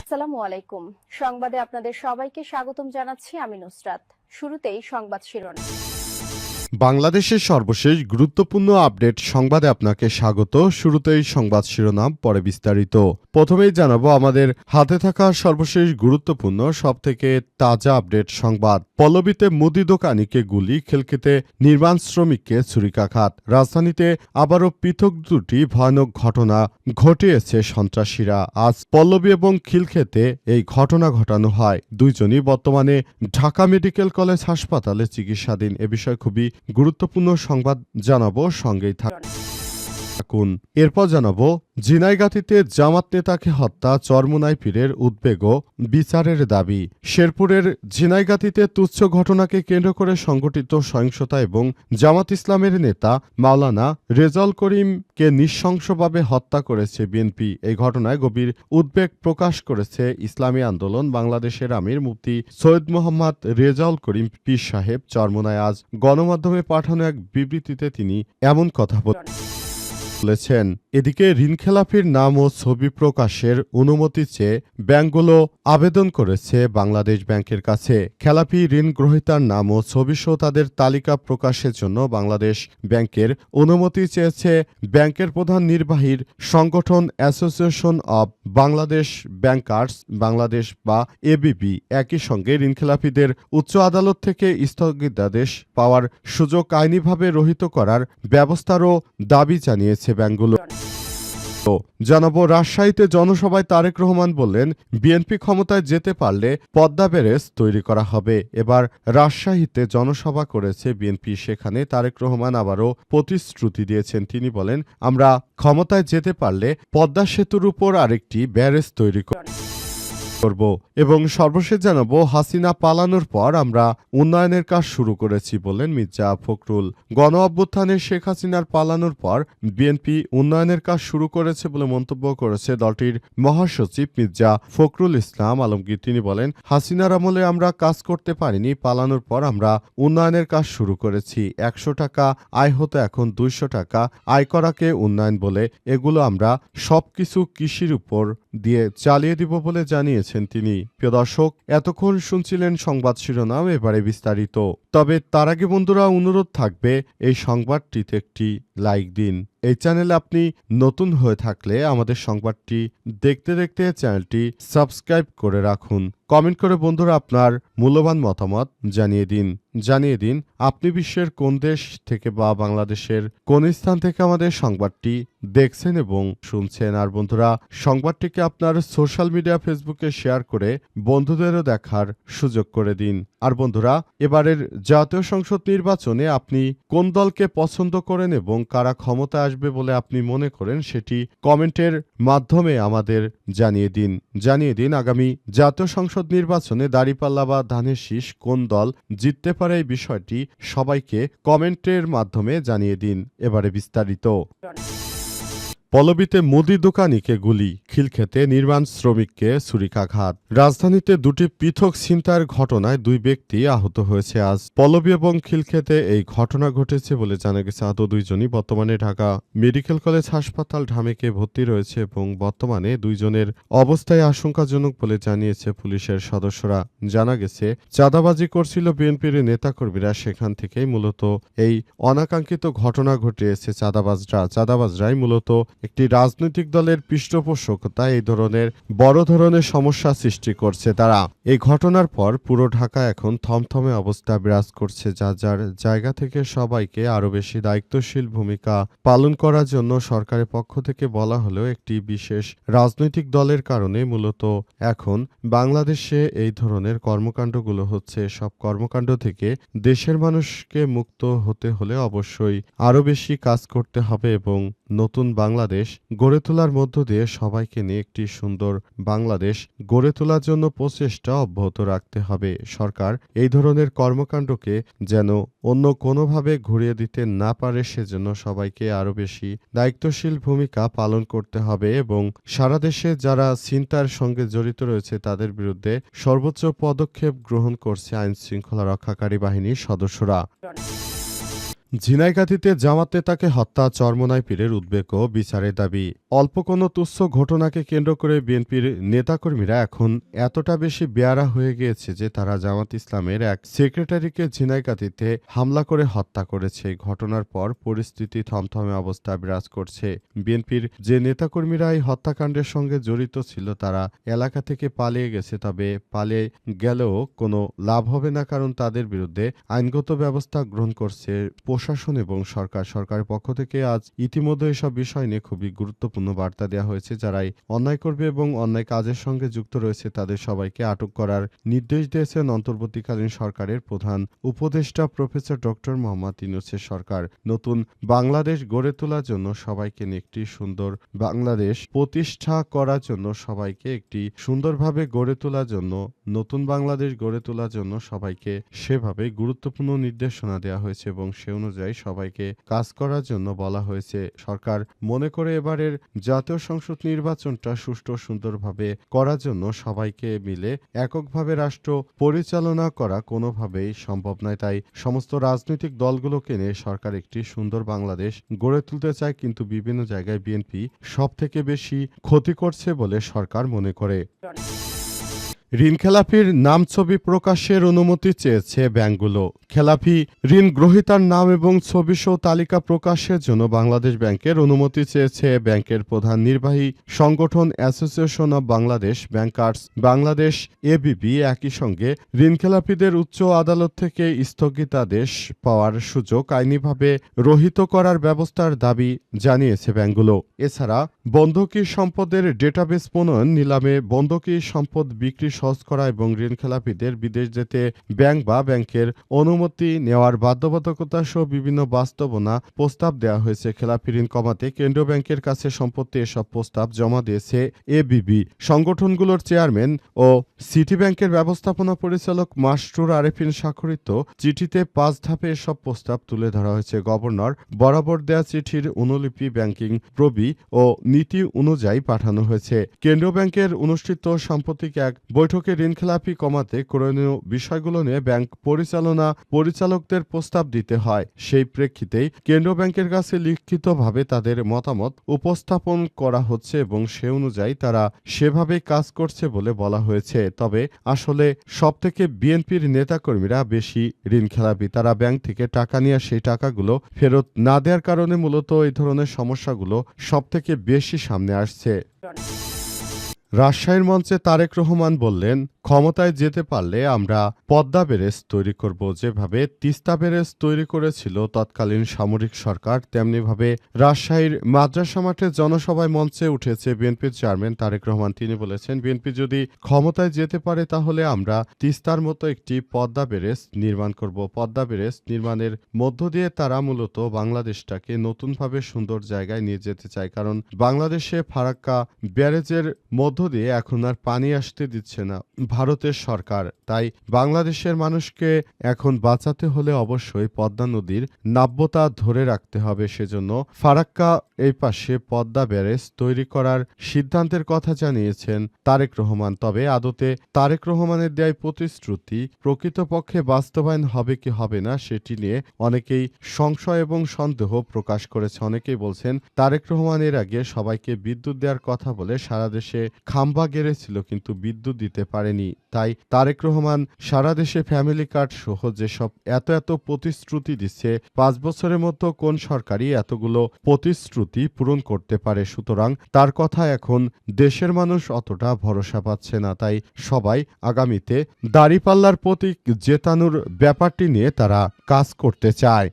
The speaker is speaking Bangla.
আসসালামু আলাইকুম। সংবাদে আপনাদের সবাইকে স্বাগতম জানাচ্ছি আমি নুসরাত। শুরুতেই সংবাদ শিরোনাম। বাংলাদেশের সর্বশেষ গুরুত্বপূর্ণ আপডেট সংবাদে আপনাকে স্বাগত। শুরুতেই সংবাদ শিরোনাম, পরে বিস্তারিত। প্রথমেই জানাবো আমাদের হাতে থাকা সর্বশেষ গুরুত্বপূর্ণ সবথেকে তাজা আপডেট সংবাদ। পল্লবীতে মুদি দোকানিকে গুলি, খিলক্ষেতে নির্মাণ শ্রমিককে ছুরিকাঘাত। রাজধানীতে আবারও পৃথক দুটি ভয়ানক ঘটনা ঘটিয়েছে সন্ত্রাসীরা। আজ পল্লবী এবং খিলক্ষেতে এই ঘটনা ঘটানো হয়। দুইজনই বর্তমানে ঢাকা মেডিকেল কলেজ হাসপাতালে চিকিৎসাধীন। এ বিষয়ে খুবই গুরুত্বপূর্ণ সংবাদ জানাবো, সঙ্গেই থাকুন। এরপর জানাবো ঝিনাইগাতীতে জামাত নেতাকে হত্যা, চরমোনাই পীরের উদ্বেগ ও বিচারের দাবি। শেরপুরের ঝিনাইগাতীতে তুচ্ছ ঘটনাকে কেন্দ্র করে সংগঠিত সহিংসতা এবং জামাত ইসলামের নেতা মাওলানা রেজাউল করিমকে নৃশংসভাবে হত্যা করেছে বিএনপি। এই ঘটনায় গভীর উদ্বেগ প্রকাশ করেছে ইসলামী আন্দোলন বাংলাদেশের আমির মুফতি সৈয়দ মোহাম্মদ রেজাউল করিম পীর সাহেব। চরমোনায় আজ গণমাধ্যমে পাঠানো এক বিবৃতিতে তিনি এমন কথা বলেছেন। এদিকে ঋণখেলাপির নাম ও ছবি প্রকাশের অনুমতি চেয়ে ব্যাংকগুলো আবেদন করেছে বাংলাদেশ ব্যাংকের কাছে। খেলাপি ঋণ গ্রহীতার নাম ও ছবিসহ তাদের তালিকা প্রকাশের জন্য বাংলাদেশ ব্যাংকের অনুমতি চেয়েছে ব্যাংকের প্রধান নির্বাহীর সংগঠন association of Bangladesh bankers Bangladesh বা এবিবি। একই সঙ্গে ঋণখেলাপিদের উচ্চ আদালত থেকে স্থগিতাদেশ পাওয়ার সুযোগ আইনিভাবে রহিত করার ব্যবস্থারও দাবি জানিয়েছে ব্যাংকগুলো। জানাবো রাজশাহীতে জনসভায় তারেক রহমান বললেন, বিএনপি ক্ষমতায় যেতে পারলে পদ্মা ব্যারেজ তৈরি করা হবে। এবার রাজশাহীতে জনসভা করেছে বিএনপি। সেখানে তারেক রহমান আবারও প্রতিশ্রুতি দিয়েছেন। তিনি বলেন, আমরা ক্ষমতায় যেতে পারলে পদ্মা সেতুর উপর আরেকটি ব্যারেজ তৈরি করব। এবং সর্বশেষ জানাবো হাসিনা পালানোর পর আমরা উন্নয়নের কাজ শুরু করেছি বললেন মির্জা ফখরুল। গণ অভ্যুত্থানে শেখ হাসিনার পালানোর পর বিএনপি উন্নয়নের কাজ শুরু করেছে বলে মন্তব্য করেছে দলটির মহাসচিব মির্জা ফখরুল ইসলাম আলমগীর। তিনি বলেন, হাসিনার আমলে আমরা কাজ করতে পারিনি, পালানোর পর আমরা উন্নয়নের কাজ শুরু করেছি। ১০০ টাকা আয় হতো, এখন ২০০ টাকা আয় করাকে উন্নয়ন বলে। এগুলো আমরা সবকিছু কৃষির উপর দিয়ে চালিয়ে দিব বলে জানিয়েছেন তিনি। প্রিয় দর্শক, এতক্ষণ শুনছিলেন সংবাদ শিরোনাম, এবারে বিস্তারিত। তবে তার আগে বন্ধুরা অনুরোধ থাকবে এই সংবাদটিতে একটি লাইক দিন। এই চ্যানেলে আপনি নতুন হয়ে থাকলে আমাদের সংবাদটি দেখতে দেখতে চ্যানেলটি সাবস্ক্রাইব করে রাখুন। কমেন্ট করে বন্ধুরা আপনার মূল্যবান মতামত জানিয়ে দিন আপনি বিশ্বের কোন দেশ থেকে বা বাংলাদেশের কোন স্থান থেকে আমাদের সংবাদটি দেখছেন এবং শুনছেন। আর বন্ধুরা, সংবাদটিকে আপনার সোশ্যাল মিডিয়া ফেসবুকে শেয়ার করে বন্ধুদেরও দেখার সুযোগ করে দিন। আর বন্ধুরা, এবারের জাতীয় সংসদ নির্বাচনে আপনি কোন দলকে পছন্দ করেন এবং কারা ক্ষমতায় আসবে বলে আপনি মনে করেন সেটি কমেন্টের মাধ্যমে আমাদের জানিয়ে দিন আগামী জাতীয় সংসদ নির্বাচনে দাঁড়িপাল্লা বা ধানের শীষ কোন দল জিততে পারে এই বিষয়টি সবাইকে কমেন্টের মাধ্যমে জানিয়ে দিন। এবারে বিস্তারিত। পল্লবীতে মুদি দোকানিকে গুলি, খিলক্ষেতে নির্মাণ শ্রমিককে ছুরিকাঘাত। রাজধানীতে দুটি পৃথক ছিনতাইয়ের ঘটনায় দুই ব্যক্তি আহত হয়েছে। আজ পল্লবী এবং খিলক্ষেতে এই ঘটনা ঘটেছে বলে জানা গেছে। আহত দুইজনই বর্তমানে ঢাকা মেডিকেল কলেজ হাসপাতাল ঢামেকে ভর্তি রয়েছে এবং বর্তমানে দুইজনের অবস্থায় আশঙ্কাজনক বলে জানিয়েছে পুলিশের সদস্যরা। জানা গেছে, চাঁদাবাজি করছিল বিএনপির নেতাকর্মীরা, সেখান থেকেই মূলত এই অনাকাঙ্ক্ষিত ঘটনা ঘটিয়েছে। চাঁদাবাজরাই মূলত একটি রাজনৈতিক দলের পৃষ্ঠপোষকতায় এই ধরনের বড় ধরনের সমস্যা সৃষ্টি করছে তারা। এই ঘটনার পর পুরো ঢাকা এখন থমথমে অবস্থা বিরাজ করছে। যার জায়গা থেকে সবাইকে আরও বেশি দায়িত্বশীল ভূমিকা পালন করার জন্য সরকারের পক্ষ থেকে বলা হলেও একটি বিশেষ রাজনৈতিক দলের কারণে মূলত এখন বাংলাদেশে এই ধরনের কর্মকাণ্ডগুলো হচ্ছে। সব কর্মকাণ্ড থেকে দেশের মানুষকে মুক্ত হতে হলে অবশ্যই আরও বেশি কাজ করতে হবে এবং নতুন বাংলাদেশ গড়ে তোলার মধ্য দিয়ে সবাইকে নিয়ে একটি সুন্দর বাংলাদেশ গড়ে তোলার জন্য প্রচেষ্টা অব্যাহত রাখতে হবে। সরকার এই ধরনের কর্মকাণ্ডকে যেন অন্য কোনোভাবে ঘুরিয়ে দিতে না পারে, সেজন্য সবাইকে আরও বেশি দায়িত্বশীল ভূমিকা পালন করতে হবে এবং সারা দেশে যারা ছিনতাইয়ের সঙ্গে জড়িত রয়েছে তাদের বিরুদ্ধে সর্বোচ্চ পদক্ষেপ গ্রহণ করছে আইন শৃঙ্খলা রক্ষাকারী বাহিনীর সদস্যরা। ঝিনাইগাতীতে জামাত নেতাকে হত্যা, চরমোনাই পীরের উদ্বেগ ও বিচারের দাবি। অল্প কোনো তুচ্ছ ঘটনাকে কেন্দ্র করে বিএনপির নেতাকর্মীরা এখন এতটা বেশি বেয়ারা হয়ে গিয়েছে যে তারা জামাত ইসলামের এক সেক্রেটারিকে ঝিনাইগাতীতে হামলা করে হত্যা করেছে। ঘটনার পর পরিস্থিতি থমথমে অবস্থা বিরাজ করছে। বিএনপির যে নেতাকর্মীরা এই হত্যাকাণ্ডের সঙ্গে জড়িত ছিল তারা এলাকা থেকে পালিয়ে গেছে, তবে পালিয়ে গেলেও কোনো লাভ হবে না, কারণ তাদের বিরুদ্ধে আইনগত ব্যবস্থা গ্রহণ করছে প্রশাসন এবং সরকার। সরকারের পক্ষ থেকে আজ ইতিমধ্যে এসব বিষয় নিয়ে খুবই গুরুত্বপূর্ণ বার্তা দেওয়া হয়েছে। যারাই অন্যায় করবে এবং অন্যায় কাজের সঙ্গে যুক্ত রয়েছে তাদের সবাইকে আটক করার নির্দেশ দিয়েছেন অন্তর্বর্তীকালীন সরকারের প্রধান উপদেষ্টা প্রফেসর ডক্টর মোহাম্মদ ইউনূসের সরকার। নতুন বাংলাদেশ গড়ে তোলার জন্য সবাইকে নিয়ে একটি সুন্দর বাংলাদেশ প্রতিষ্ঠা করার জন্য সবাইকে একটি সুন্দরভাবে গড়ে তোলার জন্য, নতুন বাংলাদেশ গড়ে তোলার জন্য সবাইকে সেভাবে গুরুত্বপূর্ণ নির্দেশনা দেওয়া হয়েছে এবং সে অনুযায়ী সবাইকে কাজ করার জন্য বলা হয়েছে। সরকার মনে করে এবারের জাতীয় সংসদ নির্বাচনটা সুষ্ঠু সুন্দরভাবে করার জন্য সবাইকে মিলে এককভাবে রাষ্ট্র পরিচালনা করা কোনোভাবেই সম্ভব নয়। তাই সমস্ত রাজনৈতিক দলগুলোকে নিয়ে সরকার একটি সুন্দর বাংলাদেশ গড়ে তুলতে চায়, কিন্তু বিভিন্ন জায়গায় বিএনপি সবথেকে বেশি ক্ষতি করছে বলে সরকার মনে করে। ঋণখেলাপির নাম ছবি প্রকাশের অনুমতি চেয়েছে ব্যাংকগুলো। খেলাপি ঋণ গ্রহীতার নাম এবং ছবিসহ তালিকা প্রকাশের জন্য বাংলাদেশ ব্যাংকের অনুমতি চেয়েছে ব্যাংকের প্রধান নির্বাহী সংগঠন association of Bangladesh bankers Bangladesh ABB. একই সঙ্গে ঋণখেলাপিদের উচ্চ আদালত থেকে স্থগিতাদেশ পাওয়ার সুযোগ আইনিভাবে রহিত করার ব্যবস্থার দাবি জানিয়েছে ব্যাংকগুলো। এছাড়া বন্ধকি সম্পদের ডেটাবেস প্রণয়ন, নিলামে বন্ধকি সম্পদ বিক্রি সহজ করা এবং ঋণখেলাপিদের বিদেশ যেতে ব্যাংক বা ব্যাংকের অনুমতি নেওয়ার বাধ্যবাধকতা সহ বিভিন্ন বাস্তবনা প্রস্তাব দেওয়া হয়েছে। খেলাপি ঋণ কমাতে কেন্দ্রীয় ব্যাংকের কাছে সম্প্রতি এসব প্রস্তাব জমা দিয়েছে এবিবি। সংগঠনগুলোর চেয়ারম্যান ও সিটি ব্যাংকের ব্যবস্থাপনা পরিচালক মাসরুর আরেফিন স্বাক্ষরিত চিঠিতে 5 ধাপে এসব প্রস্তাব তুলে ধরা হয়েছে। গভর্নর বরাবর দেয়া চিঠির অনুলিপি ব্যাংকিং প্রবি ও নীতি অনুযায়ী পাঠানো হয়েছে। কেন্দ্রীয় ব্যাংকের অনুষ্ঠিত সাম্প্রতিক এক বৈঠকে ঋণখেলাপি কমাতে করণীয় বিষয়গুলো নিয়ে ব্যাংক পরিচালকদের প্রস্তাব দিতে হয়। সেই প্রেক্ষিতেই কেন্দ্রীয় ব্যাংকের কাছে লিখিতভাবে তাদের মতামত উপস্থাপন করা হচ্ছে এবং সে অনুযায়ী তারা সেভাবে কাজ করছে বলে বলা হয়েছে। তবে আসলে সবথেকে বিএনপির নেতাকর্মীরা বেশি ঋণখেলাপি। তারা ব্যাংক থেকে টাকা নিয়ে সেই টাকাগুলো ফেরত না দেওয়ার কারণে মূলত এই ধরনের সমস্যাগুলো সবথেকে বেশি সামনে আসছে। রাজশাহীর মঞ্চে তারেক রহমান বললেন, ক্ষমতায় যেতে পারলে আমরা পদ্মা ব্যারেজ তৈরি করব। যেভাবে তিস্তা ব্যারেজ তৈরি করেছিল তৎকালীন সামরিক সরকার, তেমনিভাবে রাজশাহীর মাদ্রাসা মাঠে জনসভায় মঞ্চে উঠেছে বিএনপির চেয়ারম্যান তারেক রহমান। তিনি বলেছেন, বিএনপি যদি ক্ষমতায় যেতে পারে তাহলে আমরা তিস্তার মতো একটি পদ্মা ব্যারেজ নির্মাণ করব। পদ্মা ব্যারেজ নির্মাণের মধ্য দিয়ে তারা মূলত বাংলাদেশটাকে নতুনভাবে সুন্দর জায়গায় নিয়ে যেতে চায়, কারণ বাংলাদেশে ফারাক্কা ব্যারেজের মধ্য দিয়ে এখন আর পানি আসতে দিচ্ছে না ভারতের সরকার। তাই বাংলাদেশের মানুষকে এখন বাঁচাতে হলে অবশ্যই পদ্মা নদীর নাব্যতা ধরে রাখতে হবে। সেজন্য ফারাক্কা এই পাশে পদ্মা ব্যারেজ তৈরি করার সিদ্ধান্তের কথা জানিয়েছেন তারেক রহমান। তবে আদতে তারেক রহমানের দেয় প্রতিশ্রুতি প্রকৃতপক্ষে বাস্তবায়ন হবে কি হবে না সেটি নিয়ে অনেকেই সংশয় এবং সন্দেহ প্রকাশ করেছে। অনেকেই বলছেন, তারেক রহমান এর আগে সবাইকে বিদ্যুৎ দেওয়ার কথা বলে সারা দেশে খাম্বা গেড়েছিল কিন্তু বিদ্যুৎ দিতে পারেনি। তাই তারেক রহমান সারা দেশে ফ্যামিলি কার্ড সহ যেসব এত প্রতিশ্রুতি দিচ্ছে, 5 বছরের মতো কোন সরকারই এতগুলো প্রতিশ্রুতি পূরণ করতে পারে? সুতরাং তার কথা এখন দেশের মানুষ অতটা ভরসা পাচ্ছে না। তাই সবাই আগামীতে দাঁড়িপাল্লার প্রতীক জেতানোর ব্যাপারটি নিয়ে তারা কাজ করতে চায়।